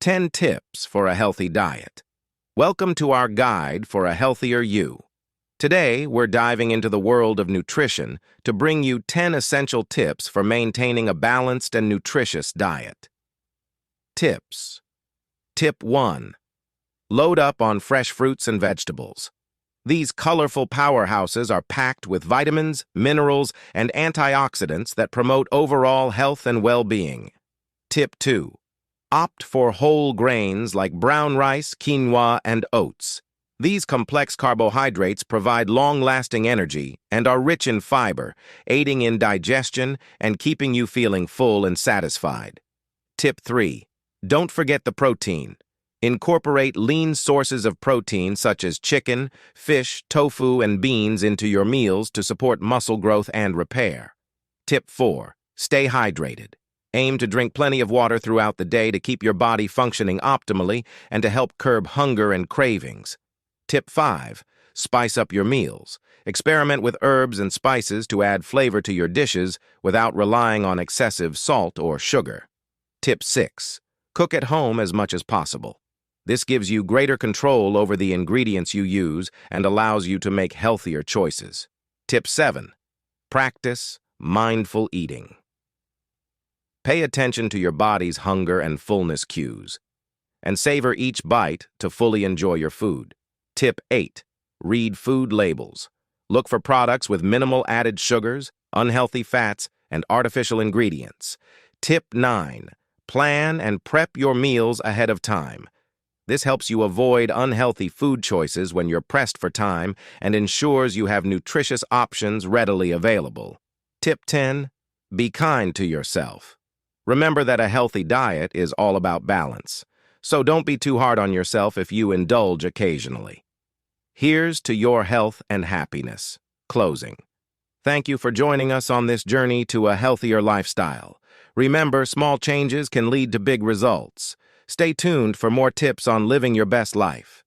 10 Tips for a Healthy Diet. Welcome to our guide for a healthier you. Today, we're diving into the world of nutrition to bring you 10 essential tips for maintaining a balanced and nutritious diet. Tips. Tip 1. Load up on fresh fruits and vegetables. These colorful powerhouses are packed with vitamins, minerals, and antioxidants that promote overall health and well-being. Tip 2. Opt for whole grains like brown rice, quinoa, and oats. These complex carbohydrates provide long-lasting energy and are rich in fiber, aiding in digestion and keeping you feeling full and satisfied. Tip 3. Don't forget the protein. Incorporate lean sources of protein such as chicken, fish, tofu, and beans into your meals to support muscle growth and repair. Tip 4. Stay hydrated. Aim to drink plenty of water throughout the day to keep your body functioning optimally and to help curb hunger and cravings. Tip 5. Spice up your meals. Experiment with herbs and spices to add flavor to your dishes without relying on excessive salt or sugar. Tip 6. Cook at home as much as possible. This gives you greater control over the ingredients you use and allows you to make healthier choices. Tip 7. Practice mindful eating. Pay attention to your body's hunger and fullness cues, and savor each bite to fully enjoy your food. Tip 8. Read food labels. Look for products with minimal added sugars, unhealthy fats, and artificial ingredients. Tip 9. Plan and prep your meals ahead of time. This helps you avoid unhealthy food choices when you're pressed for time and ensures you have nutritious options readily available. Tip 10. Be kind to yourself. Remember that a healthy diet is all about balance, so don't be too hard on yourself if you indulge occasionally. Here's to your health and happiness. Closing. Thank you for joining us on this journey to a healthier lifestyle. Remember, small changes can lead to big results. Stay tuned for more tips on living your best life.